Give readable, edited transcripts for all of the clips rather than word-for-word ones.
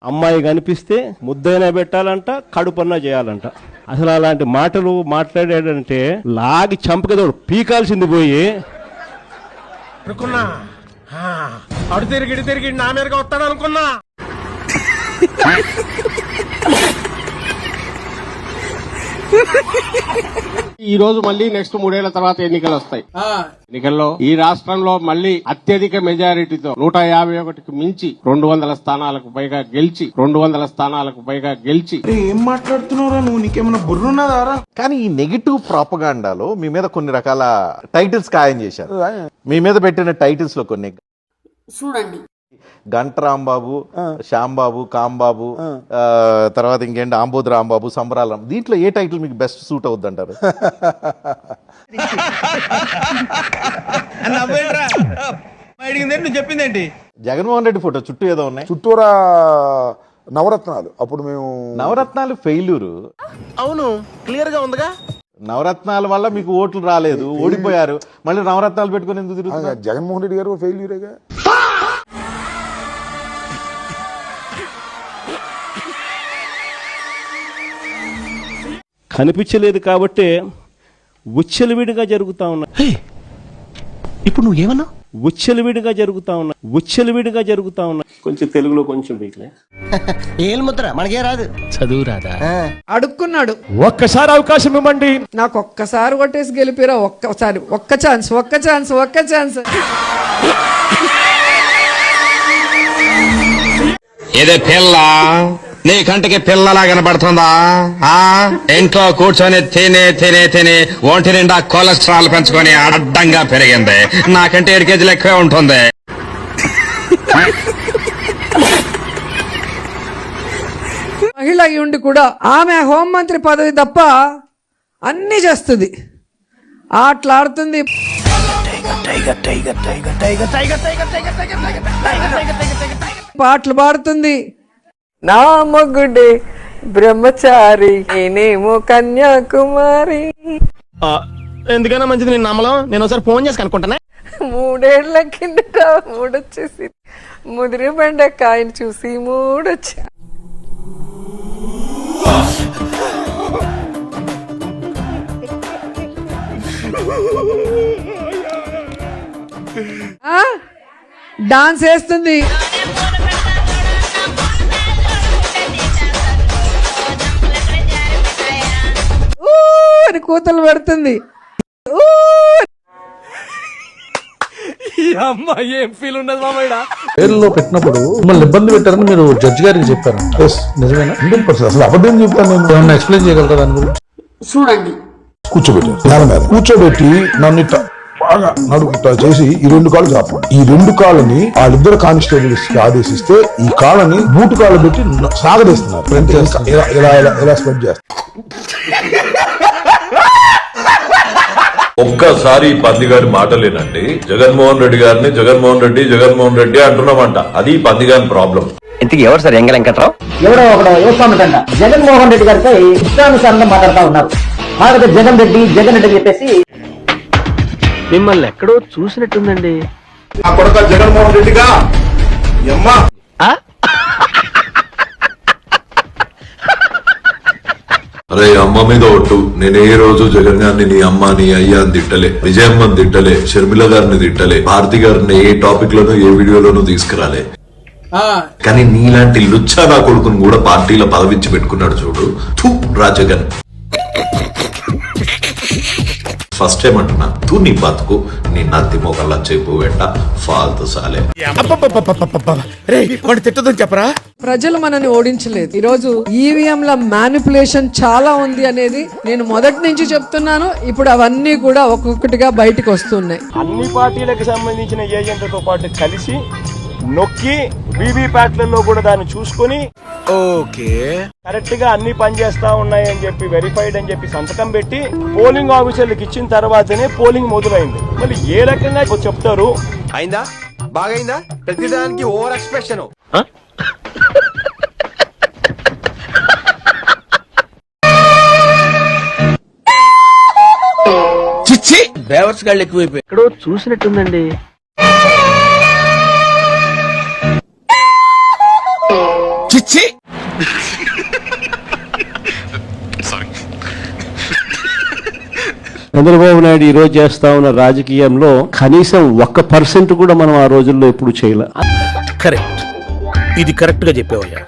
అమ్మాయి కనిపిస్తే ముద్దైనా పెట్టాలంట, కడుపన్నా చేయాలంట. అసలు అలాంటి మాటలు మాట్లాడాడంటే లాగి చంపకదోడు పీకాల్సింది పోయి. అనుకున్నా అడు తిరిగి నా మీదగా వస్తాడు అనుకున్నా. ఈ రోజు మళ్ళీ నెక్స్ట్ 3 ఏళ్ల తర్వాత ఎన్నికలు వస్తాయి. ఎన్నికల్లో ఈ రాష్ట్రంలో మళ్ళీ అత్యధిక మెజారిటీతో 151కి మించి 200 స్థానాలకు పైగా గెలిచి ఏం మాట్లాడుతున్నారా నువ్వు? నీకేమైనా బుర్రున్నదారా? కానీ ఈ నెగిటివ్ ప్రాపగాండాలో మీ మీద కొన్ని రకాల టైటిల్స్ ఖాయం చేశారు. మీ మీద పెట్టిన టైటిల్స్ లో కొన్ని చూడండి, గంట రాంబాబు, శ్యాంబాబు, కాంబాబు, తర్వాత ఇంకేంటి ఆంబోద్ రాంబాబు, సంబరాల. దీంట్లో ఏ టైటిల్ మీకు బెస్ట్ సూట్ అవుద్ది అంటారు? చెప్పిందేంటి? జగన్మోహన్ రెడ్డి ఫోటో చుట్టూ ఏదో ఉన్నాయి, చుట్టూరా నవరత్నాలు. అప్పుడు మేము నవరత్నాలు ఫెయిల్యూరు. అవును, క్లియర్ గా ఉందిగా. నవరత్నాల వల్ల మీకు ఓట్లు రాలేదు, ఓడిపోయారు. మళ్ళీ నవరత్నాలు పెట్టుకుని ఎందుకు తిరుగుతున్నారు? జగన్మోహన్ రెడ్డి గారు ఫెయిల్యూరేగా. కనిపించలేదు కాబట్టి ఉచ్చలవిడిగా జరుగుతా ఉన్నాయి. ఇప్పుడు నువ్వేమన్నా? ఉచ్చలవిడిగా జరుగుతా ఉన్నాయి. కొంచెం తెలుగులో కొంచెం వీక్లే. ఏలు ముద్ర మనకే రాదు, చదువు రాదా? అడుక్కున్నాడు. ఒక్కసారి అవకాశం ఇవ్వండి, నాకు ఒక్కసారి కొట్టేసి గెలిపిరా, ఒక్కసారి, ఒక్క ఛాన్స్. ఇదే పిల్ల నీ కంటికి పిల్లలా కనబడుతుందా? ఇంట్లో కూర్చొని తిని ఒంటి నిండా కొలెస్ట్రాల్ పెంచుకొని అడ్డంగా పెరిగింది. నాకంటే 7 కేజీలు ఎక్కువే ఉంటుంది. మహిళ అయి ఉండి కూడా ఆమె హోంమంత్రి పదవి తప్ప అన్ని చేస్తుంది, ఆటలాడుతుంది, పాటలు పాడుతుంది. నా మగుడే బ్రహ్మచారి, నేనేమో కన్యాకుమారి. ఎందుకైనా మంచిది నేను నమ్మలం. నేను ఒకసారి ఫోన్ చేసి కనుక్కుంటానే. 3 ఏళ్ల కిందట మూడొచ్చేసి ముదిరి బెండకాయని చూసి మూడొచ్చా. డాన్స్ వేస్తుంది, అని కూతలు పెడుతుంది. అమ్మాయి ఏం ఫీల్ ఉండదు మామయ్య. జైల్లో పెట్టినప్పుడు మిమ్మల్ని ఇబ్బంది పెట్టారని మీరు జడ్జి గారికి చెప్పారు. నిజమేనా? 100%. అసలు అబద్ధం చెప్పాను నేను. ఏమన్నా ఎక్స్ప్లెయిన్ చేయగలరా దాని గురించి? చూడండి, కూర్చోబెట్టి నన్ను ఇట్లా బాగా నడుపుతా చేసి ఈ 2 కాళ్ళు చాపు. ఈ 2 కాళ్ళని వాళ్ళిద్దరు కానిస్టేబుల్స్ కి ఆదేశిస్తే ఈ కాళ్ళని బూటు కాళ్ళు పెట్టి సాగదీస్తున్నారు. ఇలా స్ప్రెడ్ చేస్తారు. ఒక్కసారి పందిగారి మాటలేనండి. జగన్మోహన్ రెడ్డి అంటున్నామంట. అది పందిగారి ప్రాబ్లం. ఇంతకీ ఎవరు సార్ ఎంగ వెంకట్రావు? ఎవడో ఒకడో యువస్వామిటంట జగన్మోహన్ రెడ్డి గారిపై ఇష్టానుసారంగా మాట్లాడుతూ ఉన్నారు. అలాగే జగన్ రెడ్డి అని చెప్పేసి మిమ్మల్ని ఎక్కడో చూసినట్టుందండి. ఆ కొడుక జగన్మోహన్ రెడ్డిగా అరే అమ్మ మీద ఒట్టు, నేను ఏ రోజు జగన్ గారిని నీ అమ్మ నీ అయ్యా అని తిట్టలే, విజయమ్మని తిట్టలే, షర్మిల గారిని తిట్టలే, భారతి గారిని ఏ టాపిక్ లోనూ ఏ వీడియోలోనూ తీసుకురాలే. కానీ నీలాంటి లుచ్చా నా కొడుకుని కూడా పార్టీలో పదవించి పెట్టుకున్నాడు చూడు. రాజగన్ ఫస్ట్ టైం అంటున్నా, తూ నీ బతుకు, నీ నత్తి మొగల్లా చెప్పు వెంట ఫాల్తు సాలే. తిట్టదని చెప్పరా? ప్రజలు మనని ఓడించలేదు. ఈరోజు ఈవీఎంల మ్యానిపులేషన్ చాలా ఉంది అనేది నేను మొదటి నుంచి చెప్తున్నాను. ఇప్పుడు అవన్నీ కూడా ఒక్కొక్కటిగా బయటకు వస్తున్నాయి. అన్ని పార్టీలకు సంబంధించిన ఏజెంట్లతో పాటు కలిసి నొక్కి వీవీప్యాట్లలో కూడా దాన్ని చూసుకొని కరెక్ట్ గా అన్ని పనిచేస్తా ఉన్నాయని చెప్పి వెరిఫైడ్ అని చెప్పి సంతకం పెట్టి పోలింగ్ ఆఫీసర్లకు ఇచ్చిన తర్వాతనే పోలింగ్ మొదలైంది. మళ్ళీ ఏ రకంగా చెప్తారు? అయిందా? బాగైందా? ప్రతిదానికి ఓవర్ ఎక్స్ప్రెషన్. చిచ్చి, బేవర్స్ గాళ్ళు ఎక్కువైపోయి ఎక్కడో చూసినట్టుందండి. చిచ్చి, చంద్రబాబు నాయుడు ఈ రోజు చేస్తా ఉన్న రాజకీయంలో కనీసం 1% కూడా మనం ఆ రోజుల్లో ఎప్పుడు చేయలే. కరెక్ట్, ఇది కరెక్ట్ గా చెప్పేవయ్యా.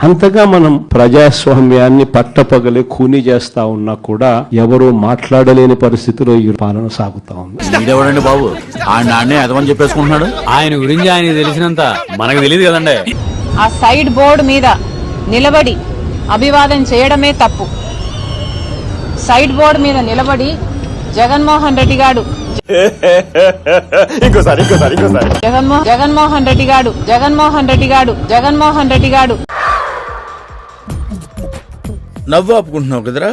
అంతగా మనం ప్రజాస్వామ్యాన్ని పట్టపగలే కూని చేస్తా ఉన్నా కూడా ఎవరూ మాట్లాడలేని పరిస్థితిలో ఈ పాలన సాగుతా ఉంది. ఇదెవడండి బాబు, ఆయన నాన్నే అదమని చెప్పేసుకుంటున్నాడు. ఆయన గురించి ఆయన తెలిసినంత మనకు తెలియదు కదండి. ఆ సైడ్ బోర్డు మీద నిలబడి అభివాదం చేయడమే తప్పు. సైడ్ బోర్డు మీద నిలబడి జగన్మోహన్ రెడ్డి గారు జగన్మోహన్ రెడ్డి గారు నవ్వు ఆపుకుంటున్నావు కదరా.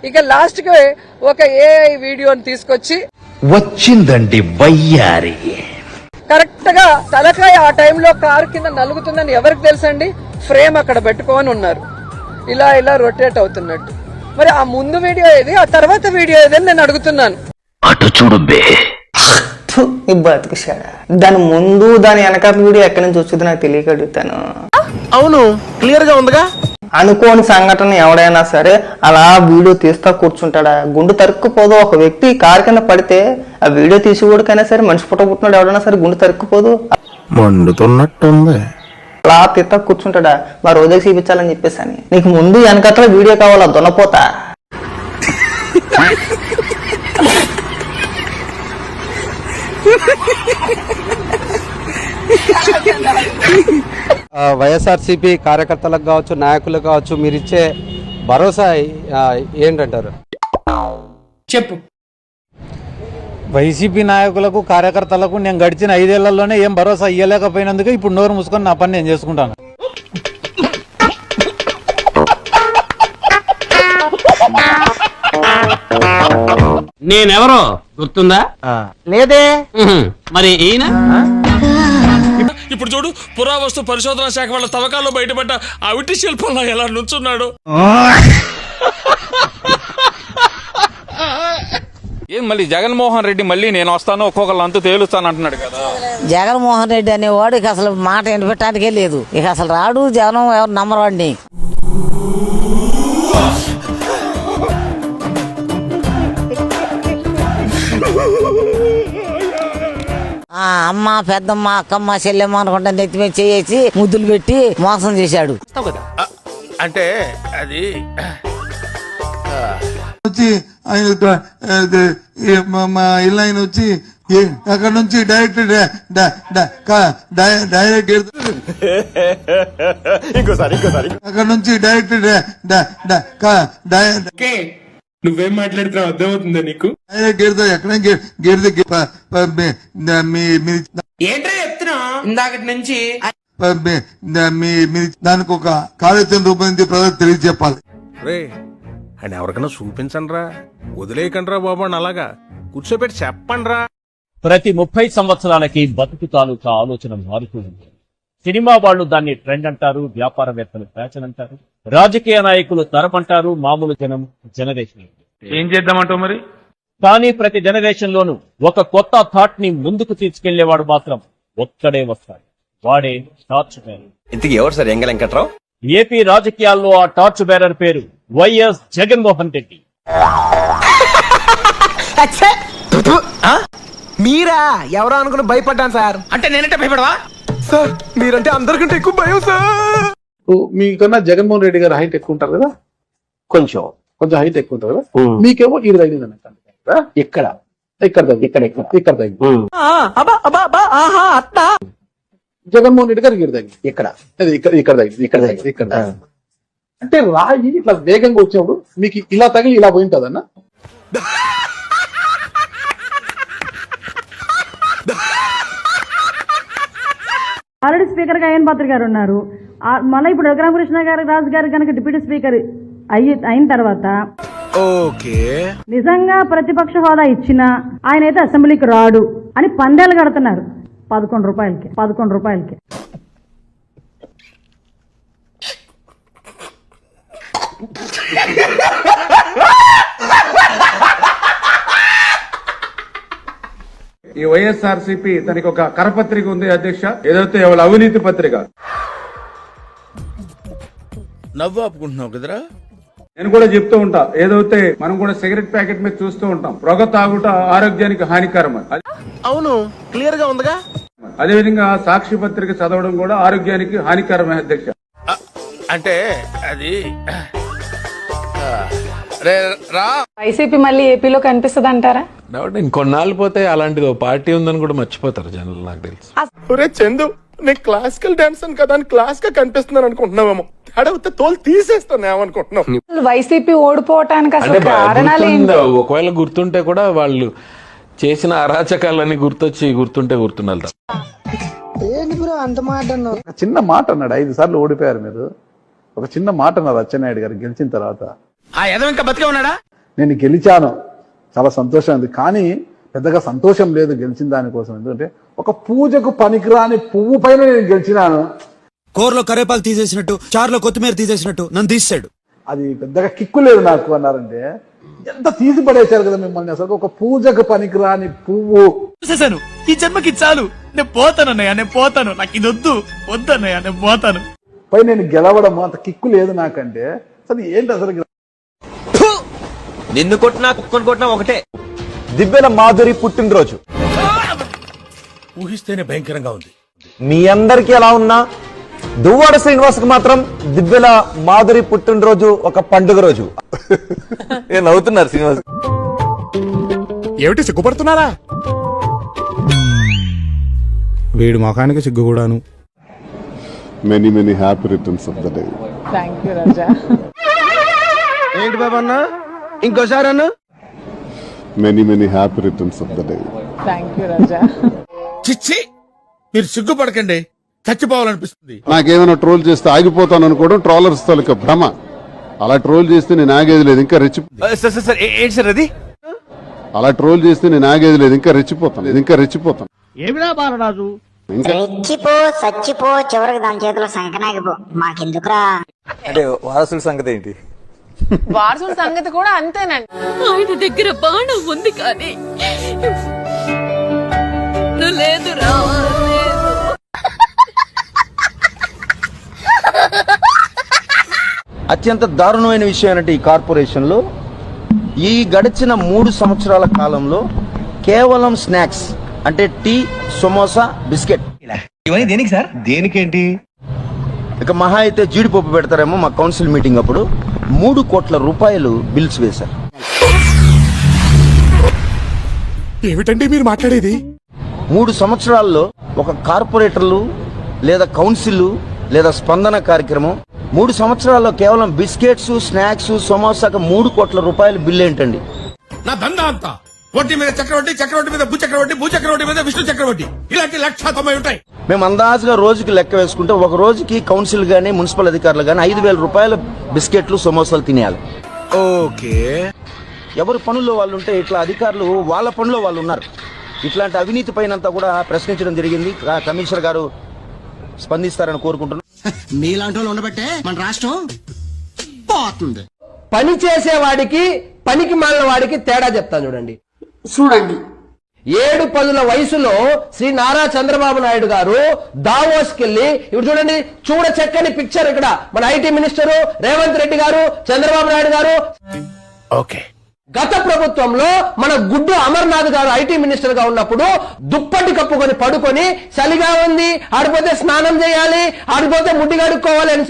ఇక లాస్ట్ కి ఒక ఏఐ వీడియోని తీసుకొచ్చి వచ్చిందండి వయ్యారి. కరెక్ట్ గా తలకాయ ఆ టైంలో కారు కింద నలుగుతుందని ఎవరికి తెలుసండి? ఫ్రేమ్ అక్కడ పెట్టుకొని ఉన్నారు, ఇలా ఇలా రొటేట్ అవుతున్నట్టు. మరి ఆ ముందు వీడియో ఏది, ఆ తర్వాత వీడియో ఏది అని నేను అడుగుతున్నాను. అటు చూడు బే. బతుకుశాడా, దాని ముందు దాని వెనకాల వీడియో ఎక్కడి నుంచి వచ్చింది నాకు తెలియక అడుగుతాను. అవును, క్లియర్ గా ఉందిగా. అనుకోని సంఘటన ఎవడైనా సరే అలా వీడియో తీస్తా కూర్చుంటాడా? గుండు తరుక్కుపోదు. ఒక వ్యక్తి కారు కింద పడితే ఆ వీడియో తీసేవాడికైనా సరే, మనిషి పుట్టబుట్టినాడు ఎవడైనా సరే గుండు తరుక్కుపోదు. మండుతున్నట్టుంది. అలా తీస్తా కూర్చుంటాడా? మా రోజుకి చూపించాలని చెప్పేసి అని. నీకు ముందు వెనకట్ల వీడియో కావాలా దున్నపోతా? వైఎస్ఆర్సీపీ కార్యకర్తలకు కావచ్చు, నాయకులకు కావచ్చు, మీరిచ్చే భరోసా ఏంటంటారు? చెప్పు. వైసీపీ నాయకులకు, కార్యకర్తలకు నేను గడిచిన 5 ఏళ్లలోనే ఏం భరోసా ఇవ్వలేకపోయినందుకు ఇప్పుడు నోరు మూసుకొని నా పని నేను చేసుకుంటాను. నేనెవరో గుర్తుందా? లేదే. మరి ఈయన ఇప్పుడు చూడు, పురావస్తు పరిశోధన శాఖ వాళ్ళ తవ్వకాల్లో బయటపడ్డ అవిటి శిల్పంలో ఎలా నుంచున్నాడు. ఏం మళ్ళీ జగన్మోహన్ రెడ్డి మళ్ళీ నేను వస్తాను ఒక్కొక్కరు అంతు తేలుస్తాను అంటున్నాడు కదా. జగన్మోహన్ రెడ్డి అనేవాడు ఇక అసలు మాట వినిపెట్టడానికే లేదు. ఇక అసలు రాడు, జగన్ ఎవరు నమ్మరండి. అమ్మ, పెద్దమ్మ, అక్కమ్మ, చెల్లెమ్మ అనుకుంటా నెత్తి మీద చేసి ముద్దులు పెట్టి మోసం చేశాడు. అంటే అది వచ్చి మా ఇల్లు ఆయన వచ్చి అక్కడ నుంచి డైరెక్ట్ అక్కడ నుంచి డైరెక్ట్ నువ్వేం మాట్లాడుతున్నావు అర్థమవుతుందా నీకు? ఎక్కడ గేర్ ఏంట్రా చెప్తున్నా ఇందాకటి నుంచి దానికి ఒక కార్యాచరణ రూపొందించి ప్రజలకు తెలియజెప్పాలి. రే అని ఎవరికైనా చూపించండి రా, వదిలేయకండి రా బాబు. అలాగా కూర్చోబెట్టి చెప్పండి రా. ప్రతి 30 సంవత్సరాలకి బతుకు తాలూకా ఆలోచన మారుతూ ఉంది. సినిమా వాళ్ళు దాన్ని ట్రెండ్ అంటారు, వ్యాపారవేత్తలు ఫ్యాషన్ అంటారు, రాజకీయ నాయకులు తరం అంటారు, మామూలు జనం జనరేషన్. ఏం చేద్దామంటావు మరి? కానీ ప్రతి జనరేషన్ లోనూ ఒక కొత్త థాట్ ని ముందుకు తీసుకెళ్లేవాడు మాత్రం ఒక్కడే వస్తాడు. వాడే టార్చ్ బేరర్. ఇంతకీ ఎవరు సార్ ఎంగ వెంకట్రావు? ఏపీ రాజకీయాల్లో ఆ టార్చ్ బేరర్ పేరు వైఎస్ జగన్మోహన్ రెడ్డి. మీరా? ఎవరో అనుకుని భయపడ్డాను సార్. అంటే నేనంటే భయపడవా సార్? మీరంటే అందరికంటే ఎక్కువ భయం సార్. మీకన్నా జగన్మోహన్ రెడ్డి గారు హైట్ ఎక్కువ ఉంటారు కదా, కొంచెం హైట్ ఎక్కువ ఉంటారు కదా. మీకేమో ఇది తగిలింది అన్నట్టు. ఇక్కడ జగన్మోహన్ రెడ్డి గారు ఇక్కడ తగిలింది, ఇక్కడ తగిలింది. అంటే రాయి ఇట్లా వేగంగా వచ్చినప్పుడు మీకు ఇలా తగిలి ఇలా పోయింటదన్న. ఆల్రెడీ స్పీకర్ గా అయ్యన్ పాత్ర గారు ఉన్నారు. మళ్ళీ ఇప్పుడు రఘురామకృష్ణ గారు, రాజు గారు కనుక డిప్యూటీ స్పీకర్ అయిన తర్వాత నిజంగా ప్రతిపక్ష హోదా ఇచ్చినా ఆయన అయితే అసెంబ్లీకి రాడు అని పందేలు కడుతున్నారు 11 రూపాయలకి. ఈ వైఎస్ఆర్సీపీ తనకి ఒక కరపత్రిక ఉంది అధ్యక్ష, ఏదైతే అవినీతి పత్రిక. నవ్వు ఆపుకుంటున్నావు కదరా. నేను కూడా చెప్తూ ఉంటా, ఏదైతే మనం కూడా సిగరెట్ ప్యాకెట్ మీద చూస్తూ ఉంటాం, పొగ తాగుట ఆరోగ్యానికి హానికరం అని. అవును, క్లియర్ గా ఉందిగా. అదేవిధంగా సాక్షి పత్రిక చదవడం కూడా ఆరోగ్యానికి హానికరమే అధ్యక్ష. అంటే అది వైసీపీ మళ్ళీ ఏపీలో కనిపిస్తుంది అంటారా? ఇంకొన్నాళ్ళు పోతే అలాంటిది పార్టీ ఉందని కూడా మర్చిపోతారు జనాలు, నాకు తెలుసు. ఒరే చందు, నేను క్లాసికల్ డాన్సర్ కదా అని క్లాస్ గా కనిపిస్తున్నాను అనుకుంటున్నావేమో. తేడా తోలు తీసేస్తాను ఏమనుకుంటున్నావు. వైసీపీ ఓడిపోవటానికి అసలు కారణాలు ఏంటి? ఒకవేళ గుర్తుంటే కూడా వాళ్ళు చేసిన అరాచకాలన్నీ గుర్తుంటే గుర్తున్నారు. చిన్న మాట అన్నాడు, 5 సార్లు ఓడిపోయారు మీరు. ఒక చిన్న మాట అన్నారు అచ్చెన్నాయుడు గారు గెలిచిన తర్వాత. ఇంకా బతికే ఉన్నాడా? నేను గెలిచాను, చాలా సంతోషం ఉంది, కానీ పెద్దగా సంతోషం లేదు గెలిచిన దానికోసం. ఎందుకంటే ఒక పూజకు పనికిరాని పువ్వు పైన నేను గెలిచినాను. కూరలో కరేపాకు తీసేసినట్టు, చారులో కొత్తిమీర తీసేసినట్టు నన్ను తీసాడు. అది పెద్దగా కిక్కు లేదు నాకు అన్నారంటే ఎంత తీసి పడేశారు కదా మిమ్మల్ని. అసలు ఒక పూజకు పనికిరాని పువ్వు. చూసేశాను, ఈ జన్మకి చాలు, నేను పోతానన్నయ్య, నేను పోతాను, నాకు ఇది వద్దన్నయ్య, నేను పోతాను. పై నేను గెలవడం అంత కిక్కు లేదు నాకంటే. అసలు ఏంటి అసలు? నిన్ను కొట్టినా కుక్కను కొట్టినా ఒకటే. దివ్యల మాధురి పుట్టినరోజు ఊహిస్తేనే భయంకరంగా ఉంది. మీ అందరికి ఎలా ఉన్నా దువ్వాడ శ్రీనివాస్ కు మాత్రం దివ్యల మాధురి పుట్టినరోజు ఒక పండుగ రోజు. నవ్వుతున్నారు శ్రీనివాస్. ఏమిటి సిగ్గుపడుతున్నారా? వీడి మొఖానికి సిగ్గు కూడాను. Many many happy returns of the day. Thank you Raja. ఏంటి బాబన్న, ఇంకోసారి అన్న. Many many happy returns of the day. Thank you Raja. చిచ్చి, మీరు సిగ్గుపడకండి, చచ్చిపోవాలనిపిస్తుంది. నాకేమైనా ట్రోల్ చేస్తే ఆగిపోతాను అనుకోవడం ట్రోలర్స్ తాలూకా భ్రమ. అలా ట్రోల్ చేస్తే నేను ఆగేది లేదు, ఇంకా ఏంటి సార్ అది? అలా ట్రోల్ చేస్తే నేను ఆగేది లేదు, ఇంకా రెచ్చిపోతాను. ఏమిరా బాలరాజు, రెచ్చిపో సచ్చిపో చివరికి దాని చేతిలో సంకనాగిపో, మాకెందుకురా. అంటే వారసుల సంగతి ఏంటి? వారసుల సంగతి కూడా అంతేనండి. ఆయన దగ్గర బాణం ఉంది కానీ లేదురా. అత్యంత దారుణమైన విషయం ఏంటంటే ఈ కార్పొరేషన్ లో ఈ గడిచిన 3 సంవత్సరాల కాలంలో కేవలం స్నాక్స్ అంటే టీ, సమోసా, బిస్కెట్. ఇవన్నీ దేనికి సార్? దేనికేంటి? ఇక మహా అయితే జీడిపప్పు పెడతారేమో. మా కౌన్సిల్ మీటింగ్ అప్పుడు 3 కోట్ల రూపాయలు బిల్స్ వేశారు. ఏమిటండి మీరు మాట్లాడేది? 3 సంవత్సరాల్లో ఒక కార్పొరేటర్లు లేదా కౌన్సిల్ లేదా స్పందన కార్యక్రమం 3 సంవత్సరాల్లో కేవలం బిస్కెట్స్, స్నాక్స్, సమోసాకు 3 కోట్ల రూపాయలు బిల్లు ఏంటండి? నా దందా అంతా వడ్డీ మీద చక్రవడ్డీ, చక్రవడ్డీ మీద భూచక్రవడ్డీ, భూచక్రవడ్డీ మీద విష్ణు చక్రవడ్డీ, ఇలాంటి 190 ఉంటాయి. మేము అందాజుగా రోజుకి లెక్క వేసుకుంటే ఒక రోజుకి కౌన్సిల్ గానీ మున్సిపల్ అధికారులు గానీ 5,000 రూపాయల బిస్కెట్లు, సమోసాలు తినేయాలి. ఓకే, ఎవరు పనుల్లో వాళ్ళు ఉంటే ఇట్లా అధికారులు వాళ్ళ పనుల్లో వాళ్ళు ఉన్నారు. ఇట్లాంటి అవినీతి పైనంతా కూడా ప్రశ్నించడం జరిగింది. కమిషనర్ గారు స్పందిస్తారని కోరుకుంటున్నాం. మీలాంటి వాళ్ళు ఉండబట్టే మన రాష్ట్రం పోతుంది. పని చేసేవాడికి పనికి మాలిన వాడికి తేడా చెప్తాను చూడండి. 7-10 వయసులో శ్రీ నారా చంద్రబాబు నాయుడు గారు దావోస్ కెళ్ళి, ఇప్పుడు చూడండి, చూడ చక్కని పిక్చర్ ఇక్కడ మన ఐటీ మినిస్టర్ రేవంత్ రెడ్డి గారు, చంద్రబాబు నాయుడు గారు. ఓకే, గత ప్రభుత్వంలో మన గుడ్డు అమర్నాథ్ గారు ఐటీ మినిస్టర్ గా ఉన్నప్పుడు దుప్పటి కప్పుకొని పడుకొని చలిగా ఉంది, ఆడిపోతే స్నానం చేయాలి, ఆడిపోతే ముడ్డి కడుక్కోవాలి అని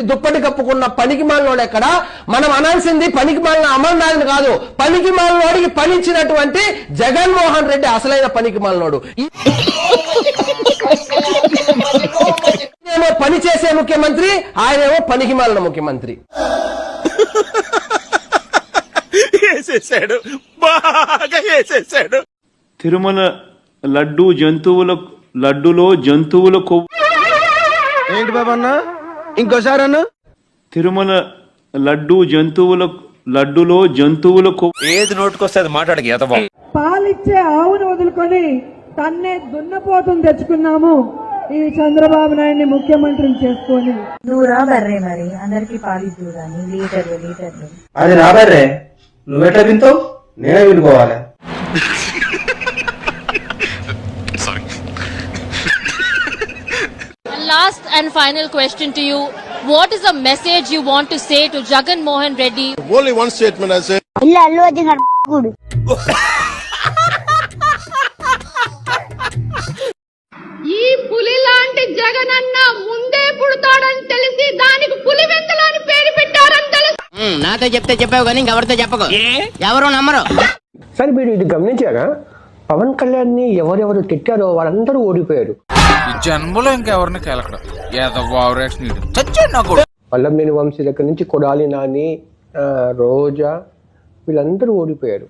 దుప్పటి కప్పుకున్న పనికి మాలినోడు ఎక్కడ? మనం అనాల్సింది పనికి మాలిన అమర్నాథ్ కాదు, పనికి మాలినోడికి పని ఇచ్చినటువంటి జగన్మోహన్ రెడ్డి అసలైన పనికి మాలినోడు. ఏమో పని చేసే ముఖ్యమంత్రి, ఆయనేమో పనికి మాలిన ముఖ్యమంత్రి. బాగా వేసేసాడు. తిరుమల లడ్డులో జంతువుల కొవ్వు. ఏంటి బాబన్న, ఇంకోసారి అన్న. తిరుమల లడ్డులో జంతువుల కొవ్వు. ఏది నోటుకొస్తే అది మాట్లాడక ఎదవా. పాలిచ్చే ఆవును వదులుకొని తన్నే దున్నపోతుని తెచ్చుకున్నాము ఈ చంద్రబాబు నాయుడిని ముఖ్యమంత్రిని చేసుకొని. నువ్వు రా బర్రే, మరి అందరికి పాలిద్దు గాని లీటర్లు. అది నా బర్రే, నువ్వెట్లా వింటావు? నేనే వినుకోవాలి. and final question to you. What is the message you want to say to Jagan Mohan Reddy? Only one statement I say. ఇల్లు అల్లు అర్జున్ గారు గుడు. ఈ పులి లాంటి జగనన్న ముందే పుడతాడని తెలిసి దానికి పులివెందులు అని పేరు పెట్టారని తెలుసు. నాతో చెప్తే చెప్పావు కానీ ఇంకెవరితో చెప్పకు, ఎవరు నమ్మరు. సరే మీరు ఇది గమనించారా? పవన్ కళ్యాణ్ ని ఎవరెవరు తిట్టారో వాళ్ళందరూ ఓడిపోయారు. జన్మలో ఇంకెవరిని కేలకడం వల్లభనేని వంశీ దగ్గర నుంచి కొడాలి నాని, రోజా వీళ్ళందరూ ఓడిపోయారు.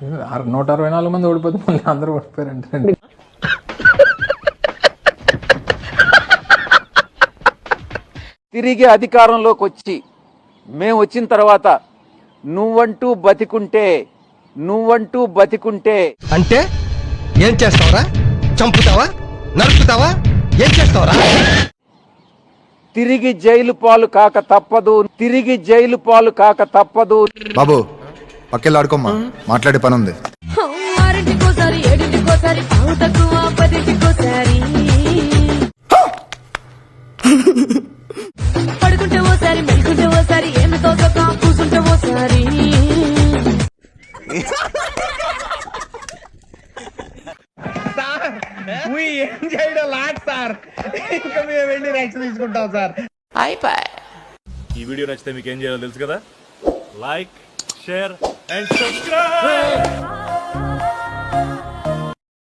164 మంది ఓడిపోతే మళ్ళీ అందరూ ఓడిపోయారంటే తిరిగి అధికారంలోకి వచ్చి మేము వచ్చిన తర్వాత నువ్వంటూ బతికుంటే అంటే ఏం చేస్తావరా? చంపుతావా? నరుకుతావా? ఏం చేస్తావరా? తిరిగి జైలు పాలు కాక తప్పదు. బాబు పక్కెళ్ళాడుకోమ్మా, మాట్లాడే పని ఉంది. ఆరింటికోసారి ఏడింటికోసారి పావు తక్కువ 10టికోసారి పడుకుంటే ఓసారి మెలుకుంటే ఓసారి ఏమి తోసక కూసుంటే ఓసారి. ఏం చేయడం లాట్ సార్, ఇంకా మేము వెళ్ళి నెక్స్ట్ తీసుకుంటాం సార్. ఈ వీడియో నచ్చితే మీకు ఏం చేయాలో తెలుసు కదా, లైక్, షేర్ అండ్ సబ్స్క్రైబ్.